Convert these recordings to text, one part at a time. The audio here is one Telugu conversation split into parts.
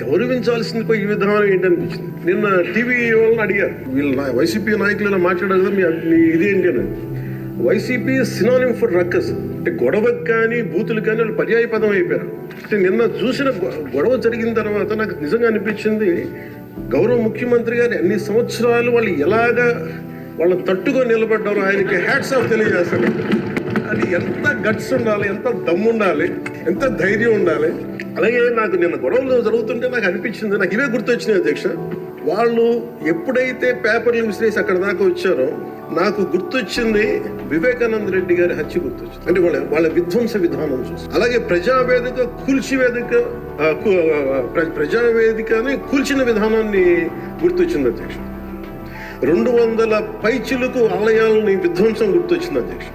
గౌరవించాల్సింది పోయి ఈ విధానం ఏంటనిపించింది. నిన్న టీవీ వాళ్ళని అడిగారు, వీళ్ళు వైసీపీ నాయకులు ఇలా మాట్లాడారు కదా, మీ ఇదేంటి అని. వైసీపీ సినానిమ్ ఫర్ రక్కస్, అంటే గొడవకు కానీ బూతులు కానీ వాళ్ళు పర్యాయ పదం అయిపోయారు. అంటే నిన్న చూసిన గొడవ జరిగిన తర్వాత నాకు నిజంగా అనిపించింది, గౌరవ ముఖ్యమంత్రి గారు అన్ని సంవత్సరాలు వాళ్ళు ఎలాగా వాళ్ళని తట్టుకొని నిలబడ్డారో ఆయనకి హ్యాట్స్ ఆఫ్ తెలియజేస్తాను. అది ఎంత గట్స్ ఉండాలి, ఎంత దమ్ము ఉండాలి, ఎంత ధైర్యం ఉండాలి. అలాగే నాకు నిన్న గొడవలు జరుగుతుంటే నాకు అనిపించింది, నాకు ఇవే గుర్తొచ్చినాయి అధ్యక్ష. వాళ్ళు ఎప్పుడైతే పేపర్లు విసిరేసి అక్కడ దాకా వచ్చారో నాకు గుర్తొచ్చింది వివేకానంద రెడ్డి గారి హత్య గుర్తొచ్చింది. అంటే వాళ్ళ విధ్వంస విధానం చూసి, అలాగే ప్రజావేదిక ప్రజావేదికని కూల్చిన విధానాన్ని గుర్తొచ్చింది అధ్యక్ష. 200 పైచిలకు ఆలయాలని విధ్వంసం గుర్తొచ్చింది అధ్యక్ష.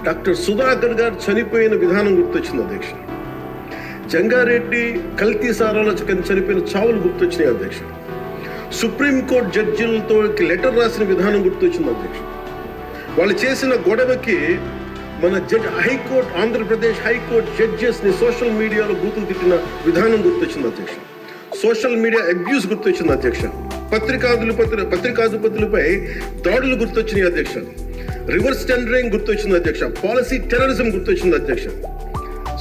డాక్టర్ సుధాకర్ గారు చనిపోయిన విధానం గుర్తొచ్చింది అధ్యక్ష. జంగారెడ్డి కల్తీ సారాలో చనిపోయిన చావులు గుర్తొచ్చినాయి అధ్యక్ష. సుప్రీంకోర్టు జడ్జిలతో లెటర్ రాసిన విధానం గుర్తొచ్చింది అధ్యక్ష. వాళ్ళు చేసిన గొడవకి మన హైకోర్టు, ఆంధ్రప్రదేశ్ హైకోర్టు జడ్జెస్ని సోషల్ మీడియాలో బూతులు తిట్టిన విధానం గుర్తొచ్చింది అధ్యక్ష. సోషల్ మీడియా అబ్యూస్ గుర్తొచ్చింది అధ్యక్ష. పత్రికాధిపతులపై దాడులు గుర్తొచ్చినాయి అధ్యక్ష. రివర్స్ టెండరింగ్ గుర్తొచ్చింది అధ్యక్ష. పాలసీ టెర్రరిజం గుర్తొచ్చింది అధ్యక్ష.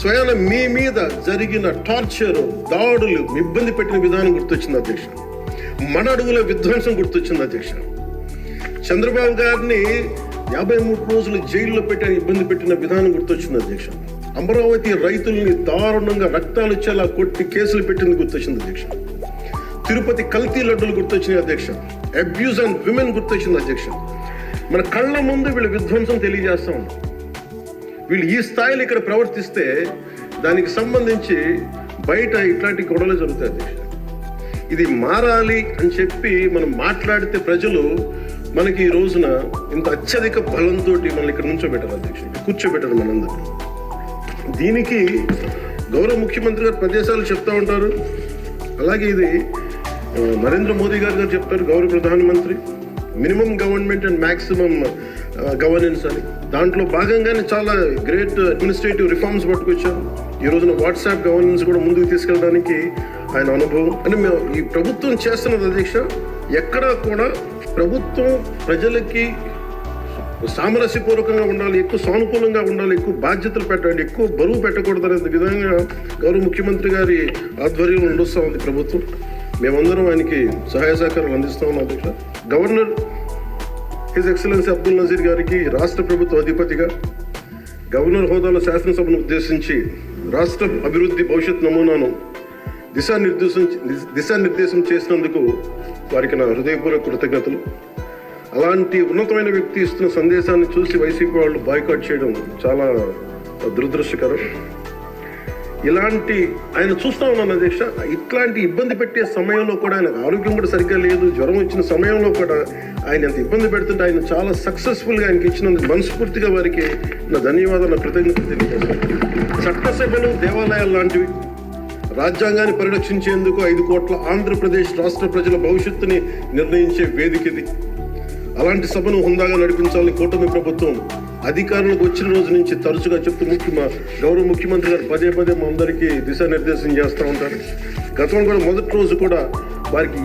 స్వయాన మీ మీద జరిగిన టార్చర్, దాడులు, ఇబ్బంది పెట్టిన విధానం గుర్తొచ్చింది అధ్యక్ష. మన అడుగుల విధ్వంసం గుర్తొచ్చింది అధ్యక్ష. చంద్రబాబు గారిని 53 రోజులు జైల్లో పెట్టి ఇబ్బంది పెట్టిన విధానం గుర్తొచ్చింది అధ్యక్ష. అమరావతి రైతుల్ని దారుణంగా రక్తాలు వచ్చేలా కొట్టి కేసులు పెట్టింది గుర్తొచ్చింది అధ్యక్ష. తిరుపతి కల్తీ లడ్డులు గుర్తొచ్చినాయి అధ్యక్ష. అబ్యూజ్ అండ్ విమెన్ గుర్తొచ్చింది అధ్యక్ష. మన కళ్ళ ముందు వీళ్ళ విధ్వంసం తెలియజేస్తా ఉన్నాం. వీళ్ళు ఈ స్థాయిలో ఇక్కడ ప్రవర్తిస్తే దానికి సంబంధించి బయట ఇట్లాంటి గొడవలు జరుగుతాయి అధ్యక్ష. ఇది మారాలి అని చెప్పి మనం మాట్లాడితే ప్రజలు మనకి ఈ రోజున ఇంత అత్యధిక బలంతో మనల్ని ఇక్కడ నుంచోబెట్టారు అధ్యక్ష, కూర్చోబెట్టారు మనందరినీ. దీనికి గౌరవ ముఖ్యమంత్రి గారు ప్రదేశాలు చెప్తా ఉంటారు. అలాగే ఇది నరేంద్ర మోదీ గారు చెప్తారు, గౌరవ ప్రధానమంత్రి, minimum government and maximum governance అని. దాంట్లో భాగంగానే చాలా గ్రేట్ అడ్మినిస్ట్రేటివ్ రిఫార్మ్స్ పట్టుకొచ్చారు. ఈ రోజున వాట్సాప్ గవర్నెన్స్ కూడా ముందుకు తీసుకెళ్ళడానికి ఆయన అనుభవం. అంటే మేము ఈ ప్రభుత్వం చేస్తున్నది అధ్యక్ష, ఎక్కడా కూడా ప్రభుత్వం ప్రజలకి సామరస్యపూర్వకంగా ఉండాలి, ఎక్కువ సానుకూలంగా ఉండాలి, ఎక్కువ బాధ్యతలు పెట్టాలి, ఎక్కువ బరువు పెట్టకూడదు అనే విధంగా గౌరవ ముఖ్యమంత్రి గారి ఆధ్వర్యంలో నడుస్తూ ఉంది ప్రభుత్వం. మేమందరం ఆయనకి సహాయ సహకారాలు అందిస్తూ ఉన్నాం అధ్యక్ష. Governor his excellency Abdul Nazeer గారికి రాష్ట్ర ప్రభుత్వ అధిపతిగా గవర్నర్ హోదాలో శాసనసభను ఉద్దేశించి రాష్ట్ర అభివృద్ధి భవిష్యత్ నమూనాను దిశానిర్దేశం చేసినందుకు వారికి నా హృదయపూర్వక కృతజ్ఞతలు. అలాంటి ఉన్నతమైన వ్యక్తి ఇస్తున్న సందేశాన్ని చూసి వైసీపీ వాళ్ళు బాయ్కాట్ చేయడం చాలా దురదృష్టకరం. ఇలాంటి ఆయన చూస్తా ఉన్నాను అధ్యక్ష. ఇట్లాంటి ఇబ్బంది పెట్టే సమయంలో కూడా ఆయన ఆరోగ్యం కూడా సరిగ్గా లేదు, జ్వరం వచ్చిన సమయంలో కూడా ఆయన ఎంత ఇబ్బంది పెడుతుంటే ఆయన చాలా సక్సెస్ఫుల్గా ఆయనకి ఇచ్చినందుకు మనస్ఫూర్తిగా వారికి నా ధన్యవాదాలు, నా కృతజ్ఞతలు తెలియజేస్తాను. చట్టసభలు, దేవాలయాలు లాంటివి రాజ్యాంగాన్ని పరిరక్షించేందుకు 5 కోట్ల ఆంధ్రప్రదేశ్ రాష్ట్ర ప్రజల భవిష్యత్తుని నిర్ణయించే వేదిక ఇది. అలాంటి సభను హుందాగా నడిపించాలని కూటమి ప్రభుత్వం అధికారులకు వచ్చిన రోజు నుంచి తరచుగా చెప్తూ గౌరవ ముఖ్యమంత్రి గారు పదే మా అందరికీ దిశానిర్దేశం చేస్తూ ఉంటారు. గతంలో కూడా మొదటి రోజు కూడా వారికి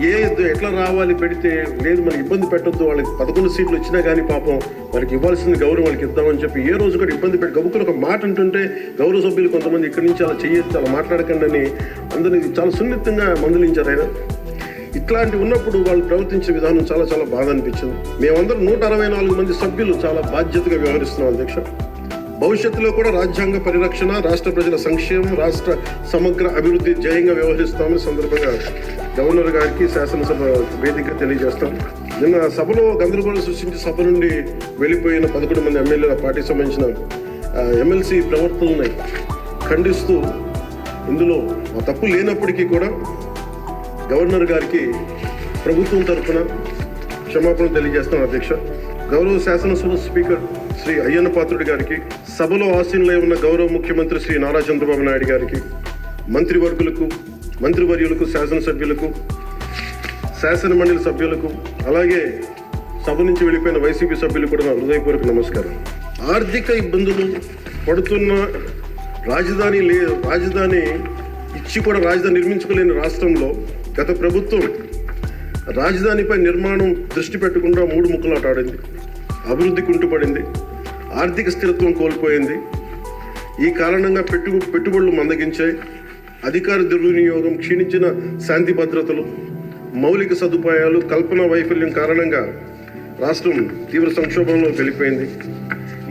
ఎట్లా రావాలి పెడితే లేదు మనకి ఇబ్బంది పెట్టొద్దు, వాళ్ళకి 11 సీట్లు వచ్చినా కానీ పాపం వారికి ఇవ్వాల్సిన గౌరవం వాళ్ళకి ఇద్దామని చెప్పి ఏ రోజు కూడా ఇబ్బంది పెట్టి గబుక్కులు ఒక మాట అంటుంటే గౌరవ సభ్యులు కొంతమంది ఇక్కడి నుంచి అలా చేయొచ్చు, అలా మాట్లాడకండి అని అందరినీ చాలా సున్నితంగా మందలించారు ఆయన. ఇట్లాంటి ఉన్నప్పుడు వాళ్ళు ప్రవర్తించే విధానం చాలా బాధ అనిపించింది. మేమందరం 164 మంది సభ్యులు చాలా బాధ్యతగా వ్యవహరిస్తున్నాం అధ్యక్ష. భవిష్యత్తులో కూడా రాజ్యాంగ పరిరక్షణ, రాష్ట్ర ప్రజల సంక్షేమం, రాష్ట్ర సమగ్ర అభివృద్ధి ధ్యేయంగా వ్యవహరిస్తామని సందర్భంగా గవర్నర్ గారికి శాసనసభ వేదిక తెలియజేస్తాం. నిన్న సభలో గందరగోళం సృష్టించి సభ నుండి వెళ్ళిపోయిన 11 మంది ఎమ్మెల్యేల పార్టీకి సంబంధించిన ఎమ్మెల్సీ ప్రవర్తనని ఖండిస్తూ ఇందులో తప్పు లేనప్పటికీ కూడా గవర్నర్ గారికి ప్రభుత్వం తరఫున క్షమాపణ తెలియజేస్తాం అధ్యక్ష. గౌరవ శాసనసభ స్పీకర్ శ్రీ అయ్యన్న పాత్రుడి గారికి, సభలో ఆసీనులై ఉన్న గౌరవ ముఖ్యమంత్రి శ్రీ నారా చంద్రబాబు నాయుడు గారికి, మంత్రివర్యులకు, శాసనసభ్యులకు, శాసన మండలి సభ్యులకు, అలాగే సభ నుంచి వెళ్ళిపోయిన వైసీపీ సభ్యులు కూడా నా హృదయపూర్వక నమస్కారం. ఆర్థిక ఇబ్బందులు పడుతున్న రాజధాని ఇచ్చి కూడా రాజధాని నిర్మించుకోలేని రాష్ట్రంలో గత ప్రభుత్వం రాజధానిపై నిర్మాణం దృష్టి పెట్టకుండా మూడు ముక్కలాట ఆడింది. అభివృద్ధి కుంటుపడింది, ఆర్థిక స్థిరత్వం కోల్పోయింది. ఈ కారణంగా పెట్టుబడులు మందగించాయి. అధికార దుర్వినియోగం, క్షీణించిన శాంతి భద్రతలు, మౌలిక సదుపాయాలు, కల్పన వైఫల్యం కారణంగా రాష్ట్రం తీవ్ర సంక్షోభంలో వెళ్ళిపోయింది.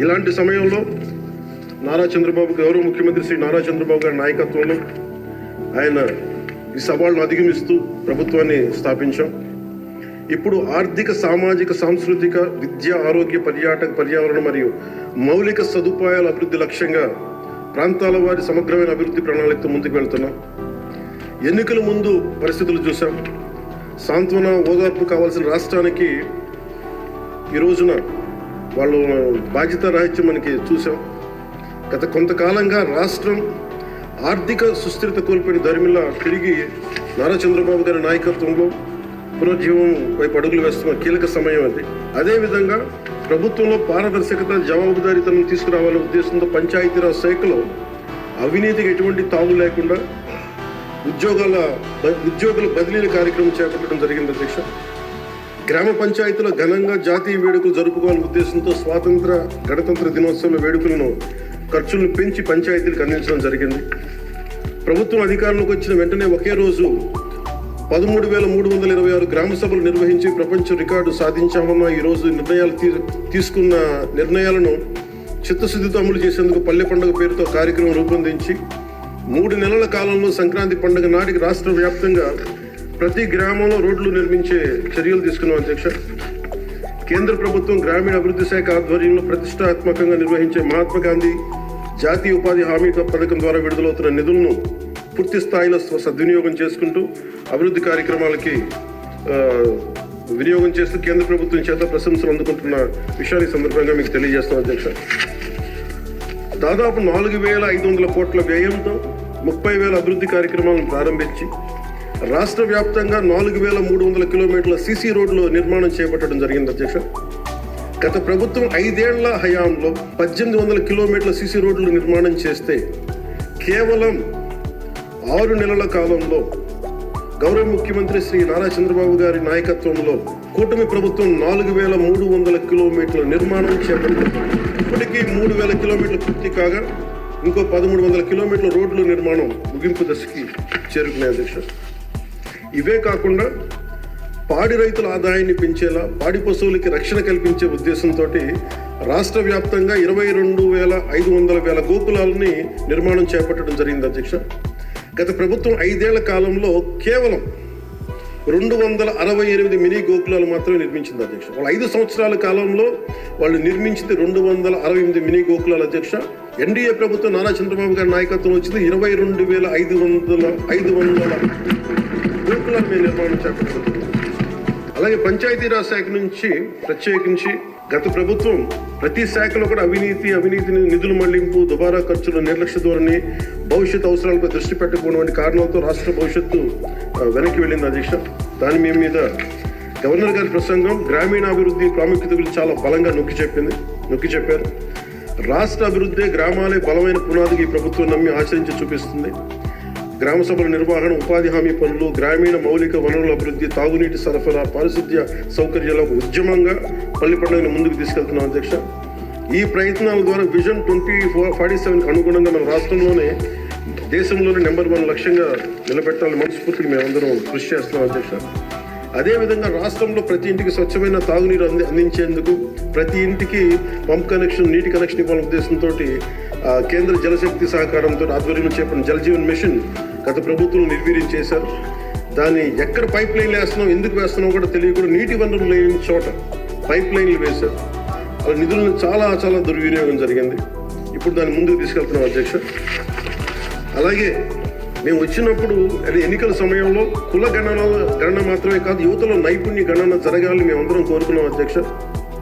ఇలాంటి సమయంలో గౌరవ ముఖ్యమంత్రి శ్రీ నారా చంద్రబాబు గారి నాయకత్వంలో ఆయన ఈ సవాళ్ళను అధిగమిస్తూ ప్రభుత్వాన్ని స్థాపించాం. ఇప్పుడు ఆర్థిక, సామాజిక, సాంస్కృతిక, విద్య, ఆరోగ్య, పర్యావరణ మరియు మౌలిక సదుపాయాల అభివృద్ధి లక్ష్యంగా ప్రాంతాల వారి సమగ్రమైన అభివృద్ధి ప్రణాళికతో ముందుకు వెళ్తున్నాం. ఎన్నికల ముందు పరిస్థితులు చూసాం. సాంత్వన, ఓదార్పు కావాల్సిన రాష్ట్రానికి ఈ రోజున వాళ్ళు బాధ్యత రాహిత్యం మనకి చూసాం. గత కొంతకాలంగా రాష్ట్రం ఆర్థిక సుస్థిరత కోల్పోయిన ధర్మిలా తిరిగి నారా చంద్రబాబు గారి నాయకత్వంలో పునరుజ్జీవం వైపు అడుగులు వేస్తున్న కీలక సమయం అది. అదేవిధంగా ప్రభుత్వంలో పారదర్శకత, జవాబుదారీతనం తీసుకురావాలనే ఉద్దేశంతో పంచాయతీరాజ్ శాఖలో అవినీతికి ఎటువంటి తావు లేకుండా ఉద్యోగుల బదిలీల కార్యక్రమం చేపట్టడం జరిగింది అధ్యక్ష. గ్రామ పంచాయతీలో ఘనంగా జాతీయ వేడుకలు జరుపుకోవాలనే ఉద్దేశంతో స్వాతంత్ర, గణతంత్ర దినోత్సవ వేడుకలను ఖర్చులను పెంచి పంచాయతీలకు అందించడం జరిగింది. ప్రభుత్వం అధికారంలోకి వచ్చిన వెంటనే ఒకే రోజు 13,326 గ్రామ సభలు నిర్వహించి ప్రపంచ రికార్డు సాధించామన్న ఈరోజు తీసుకున్న నిర్ణయాలను చిత్తశుద్ధితో అమలు చేసేందుకు పల్లె పండుగ పేరుతో కార్యక్రమం రూపొందించి 3 నెలల కాలంలో సంక్రాంతి పండుగ నాటికి రాష్ట్ర వ్యాప్తంగా ప్రతి గ్రామంలో రోడ్లు నిర్మించే చర్యలు తీసుకున్నాం అధ్యక్ష. కేంద్ర ప్రభుత్వం గ్రామీణ అభివృద్ధి శాఖ ఆధ్వర్యంలో ప్రతిష్టాత్మకంగా నిర్వహించే మహాత్మా గాంధీ జాతీయ ఉపాధి హామీ పథకం ద్వారా విడుదలవుతున్న నిధులను పూర్తి స్థాయిలో సద్వినియోగం చేసుకుంటూ అభివృద్ధి కార్యక్రమాలకి వినియోగం చేస్తూ కేంద్ర ప్రభుత్వం చేత ప్రశంసలు అందుకుంటున్న విషయాన్ని సందర్భంగా మీకు తెలియజేస్తాం అధ్యక్ష. దాదాపు 4,500 కోట్ల వ్యయంతో 30,000 అభివృద్ధి కార్యక్రమాలను ప్రారంభించి రాష్ట్ర వ్యాప్తంగా 4,300 కిలోమీటర్ల సీసీ రోడ్లు నిర్మాణం చేపట్టడం జరిగింది అధ్యక్ష. గత ప్రభుత్వం 5 ఏళ్ల హయాంలో 1,800 కిలోమీటర్ల సీసీ రోడ్లు నిర్మాణం చేస్తే కేవలం 6 నెలల కాలంలో గౌరవ ముఖ్యమంత్రి శ్రీ నారా చంద్రబాబు గారి నాయకత్వంలో కూటమి ప్రభుత్వం 4,300 కిలోమీటర్ల నిర్మాణం చేపట్టింది. ఇప్పటికీ 3,000 కిలోమీటర్లు పూర్తి కాగా ఇంకో 1,300 కిలోమీటర్ల రోడ్ల నిర్మాణం ముగింపు దశకి చేరుకున్నాయి అధ్యక్ష. ఇవే కాకుండా పాడి రైతుల ఆదాయాన్ని పెంచేలా, పాడి పశువులకి రక్షణ కల్పించే ఉద్దేశంతో రాష్ట్ర వ్యాప్తంగా 22,500 గోకులాలని నిర్మాణం చేపట్టడం జరిగింది అధ్యక్ష. గత ప్రభుత్వం 5 ఏళ్ల కాలంలో కేవలం 268 మినీ గోకులాలు మాత్రమే నిర్మించింది అధ్యక్ష. వాళ్ళు 5 సంవత్సరాల కాలంలో వాళ్ళు నిర్మించింది 268 మినీ గోకులాలు అధ్యక్ష. ఎన్డీఏ ప్రభుత్వం నారా చంద్రబాబు గారి నాయకత్వం వచ్చింది 22,500 గోకులాలు మేము నిర్మాణం చేపడుతుంది. అలాగే పంచాయతీరాజ్ శాఖ నుంచి ప్రత్యేకించి గత ప్రభుత్వం ప్రతి శాఖలో కూడా అవినీతిని, నిధుల మళ్లింపు, దుబారా ఖర్చులు, నిర్లక్ష్య ధోరణి, భవిష్యత్ అవసరాలపై దృష్టి పెట్టకపోవడం వంటి కారణాలతో రాష్ట్ర భవిష్యత్తు వెనక్కి వెళ్ళింది అధ్యక్ష. దాని మీద గవర్నర్ గారి ప్రసంగం గ్రామీణాభివృద్ధి ప్రాముఖ్యత గురించి చాలా బలంగా నొక్కి చెప్పారు. రాష్ట్ర అభివృద్ధి, గ్రామాలే బలమైన పునాదికి ఈ ప్రభుత్వం నమ్మి ఆచరించి చూపిస్తుంది. గ్రామ సభల నిర్వహణ, ఉపాధి హామీ పనులు, గ్రామీణ మౌలిక వనరుల అభివృద్ధి, తాగునీటి సరఫరా, పారిశుద్ధ్య సౌకర్యాల ఒక ఉద్యమంగా పల్లి పండుగను ముందుకు తీసుకెళ్తున్నాం అధ్యక్ష. ఈ ప్రయత్నాల ద్వారా విజన్ 2047 అనుగుణంగా మన రాష్ట్రంలోనే దేశంలోనే నెంబర్ 1 లక్ష్యంగా నిలబెట్టాలని మనస్ఫూర్తిగా మేమందరం కృషి చేస్తున్నాం అధ్యక్ష. అదేవిధంగా రాష్ట్రంలో ప్రతి ఇంటికి స్వచ్ఛమైన తాగునీరు అందించేందుకు ప్రతి ఇంటికి పంప్ కనెక్షన్, నీటి కనెక్షన్ ఇవ్వాలనే ఉద్దేశంతో కేంద్ర జలశక్తి సహకారంతో ఆధ్వర్యంలో చేపట్టిన జల్ జీవన్ మిషన్ గత ప్రభుత్వం నిర్వీర్యం చేశారు. దాన్ని ఎక్కడ పైప్ లైన్లు వేస్తున్నాం, ఎందుకు వేస్తున్నాం కూడా తెలియకుండా నీటి వనరులు లేని చోట పైప్ లైన్లు వేశారు. అలా నిధులను చాలా దుర్వినియోగం జరిగింది. ఇప్పుడు దాన్ని ముందుకు తీసుకెళ్తున్నాం అధ్యక్ష. అలాగే మేము వచ్చినప్పుడు ఎన్నికల సమయంలో కుల గణన మాత్రమే కాదు, యువతలో నైపుణ్య గణన జరగాలని మేమందరం కోరుకున్నాం అధ్యక్ష,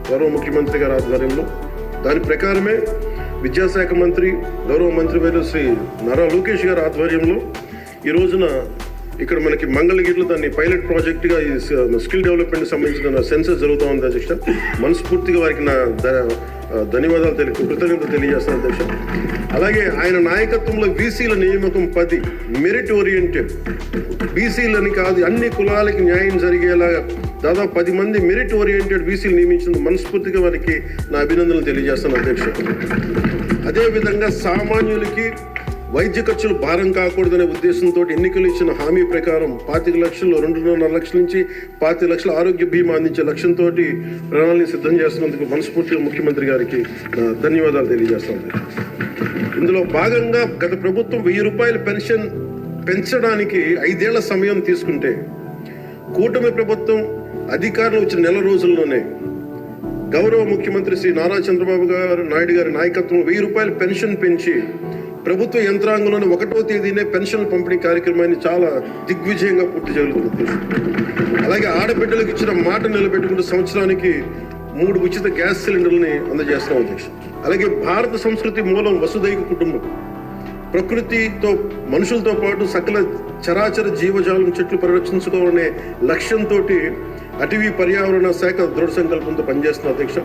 గౌరవ ముఖ్యమంత్రి గారి ఆధ్వర్యంలో. దాని ప్రకారమే విద్యాశాఖ మంత్రి, గౌరవ మంత్రివర్యులు శ్రీ నారా లోకేష్ గారి ఆధ్వర్యంలో ఈ రోజున ఇక్కడ మనకి మంగళగిరిలో దాన్ని పైలట్ ప్రాజెక్టుగా ఈ స్కిల్ డెవలప్మెంట్కి సంబంధించిన సెన్సస్ జరుగుతూ ఉంది అధ్యక్ష. మనస్ఫూర్తిగా వారికి నా ధన్యవాదాలు కృతజ్ఞతలు తెలియజేస్తాను అధ్యక్ష. అలాగే ఆయన నాయకత్వంలో బీసీల నియామకం 10 మెరిట్ ఓరియంటెడ్, బీసీలని కాదు అన్ని కులాలకి న్యాయం జరిగేలా దాదాపు 10 మంది మెరిట్ ఓరియంటెడ్ బీసీలు నియమించిన మనస్ఫూర్తిగా వారికి నా అభినందనలు తెలియజేస్తాను అధ్యక్ష. అదేవిధంగా సామాన్యులకి వైద్య ఖర్చులు భారం కాకూడదనే ఉద్దేశంతో ఎన్నికలు ఇచ్చిన హామీ ప్రకారం 25 లక్షలు 2.5 లక్షల నుంచి 25 లక్షల ఆరోగ్య బీమా అందించే లక్ష్యంతో ప్రణాళిక సిద్ధం చేస్తున్నందుకు మనస్ఫూర్తిగా ముఖ్యమంత్రి గారికి ధన్యవాదాలు తెలియజేస్తాను. ఇందులో భాగంగా గత ప్రభుత్వం 1000 రూపాయల పెన్షన్ పెంచడానికి 5 ఏళ్ల సమయం తీసుకుంటే కూటమి ప్రభుత్వం అధికారంలో వచ్చిన నెల రోజుల్లోనే గౌరవ ముఖ్యమంత్రి శ్రీ నారా చంద్రబాబు నాయుడు గారి నాయకత్వంలో 1000 రూపాయల పెన్షన్ పెంచి ప్రభుత్వ యంత్రాంగంలోనే 1వ తేదీనే పెన్షన్ పంపిణీ కార్యక్రమాన్ని చాలా దిగ్విజయంగా పూర్తి జరుగుతుంది. అలాగే ఆడబిడ్డలకు ఇచ్చిన మాట నిలబెట్టుకుంటూ సంవత్సరానికి 3 ఉచిత గ్యాస్ సిలిండర్లని అందజేస్తాం అధ్యక్ష. అలాగే భారత సంస్కృతి మూలం వసుదైక కుటుంబం, ప్రకృతితో మనుషులతో పాటు సకల చరాచర జీవజాలం చెట్లు పరిరక్షించుకోవాలనే లక్ష్యంతో అటవీ పర్యావరణ శాఖ దృఢ సంకల్పంతో పనిచేస్తున్న అధ్యక్ష.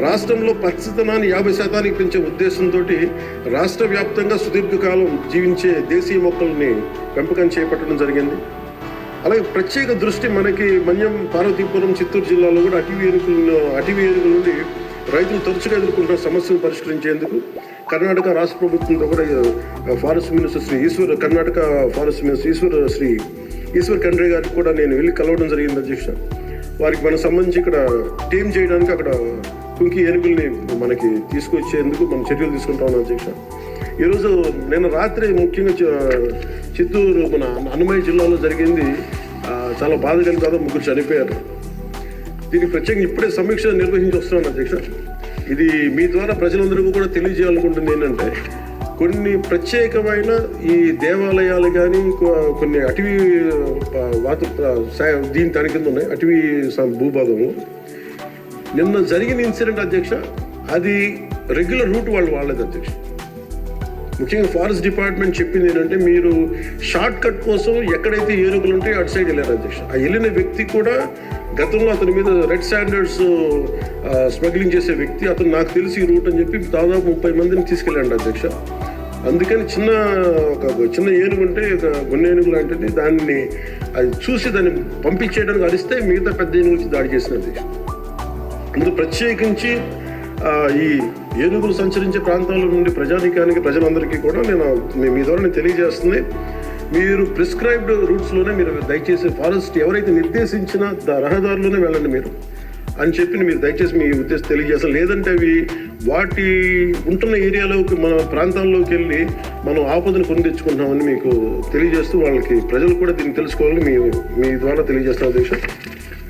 రాష్ట్రంలో పచ్చదనాన్ని 50% పెంచే ఉద్దేశంతో రాష్ట్ర వ్యాప్తంగా సుదీర్ఘకాలం జీవించే దేశీయ మొక్కల్ని పెంపకం చేపట్టడం జరిగింది. అలాగే ప్రత్యేక దృష్టి మనకి మన్యం, పార్వతీపురం, చిత్తూరు జిల్లాలో కూడా అటవీ ఏనుగుల నుండి రైతులు తరచుగా ఎదుర్కొంటున్న సమస్యను పరిష్కరించేందుకు కర్ణాటక రాష్ట్ర ప్రభుత్వంతో కూడా forest minister Shri Karnataka forest minister Eshwar Khandre గారికి కూడా నేను వెళ్ళి కలవడం జరిగింది అధ్యక్ష. వారికి మనకు సంబంధించి ఇక్కడ టీం చేయడానికి అక్కడ కుంకి ఏనుగుల్ని మనకి తీసుకొచ్చేందుకు మనం చర్యలు తీసుకుంటా ఉన్నాం అధ్యక్ష. ఈరోజు నిన్న రాత్రి ముఖ్యంగా చిత్తూరు మన అన్నమయ్య జిల్లాలో జరిగింది. చాలా బాధ కలిగి దాదాపు 3 చనిపోయారు. దీనికి ప్రత్యేకంగా ఇప్పుడే సమీక్ష నిర్వహించి వస్తున్నాను అధ్యక్ష. ఇది మీ ద్వారా ప్రజలందరికీ కూడా తెలియజేయాలనుకుంటుంది ఏంటంటే, కొన్ని ప్రత్యేకమైన ఈ దేవాలయాలు కానీ కొన్ని అటవీ దీని దాని కింద ఉన్నాయి అటవీ భూభాగంలో. నిన్న జరిగిన ఇన్సిడెంట్ అధ్యక్ష, అది రెగ్యులర్ రూట్ వాళ్ళు వాడలేదు అధ్యక్ష. ముఖ్యంగా ఫారెస్ట్ డిపార్ట్మెంట్ చెప్పింది ఏంటంటే, మీరు షార్ట్ కట్ కోసం ఎక్కడైతే ఏనుగులు ఉంటాయో అటు సైడ్ వెళ్ళారు అధ్యక్ష. ఆ వెళ్ళిన వ్యక్తి కూడా గతంలో అతని మీద రెడ్ స్టాండర్డ్స్ స్మగ్లింగ్ చేసే వ్యక్తి, అతను నాకు తెలిసి ఈ రూట్ అని చెప్పి దాదాపు 30 మందిని తీసుకెళ్ళండి అధ్యక్ష. అందుకని చిన్న ఏనుగు ఉంటే గున్న ఏనుగు లాంటిది, దాన్ని అది చూసి దాన్ని పంపించేయడానికి అరిస్తే మిగతా పెద్ద ఏనుగు దాడి చేసిన అధ్యక్ష. అందుకు ప్రత్యేకించి ఈ ఏనుగులు సంచరించే ప్రాంతాల నుండి ప్రజలందరికీ కూడా మీ ద్వారా నేను తెలియజేస్తుంది, మీరు ప్రిస్క్రైబ్డ్ రూట్స్లోనే మీరు దయచేసి ఫారెస్ట్ ఎవరైతే నిర్దేశించిన రహదారులోనే వెళ్ళండి మీరు అని చెప్పి మీరు దయచేసి మీ ఉద్దేశం తెలియజేస్తాం. లేదంటే అవి వాటి ఉంటున్న ఏరియాలోకి మన ప్రాంతాల్లోకి వెళ్ళి మనం ఆపదను కొని తెచ్చుకుంటామని మీకు తెలియజేస్తూ, వాళ్ళకి ప్రజలు కూడా దీన్ని తెలుసుకోవాలని మీ ద్వారా తెలియజేస్తాం అధ్యక్ష.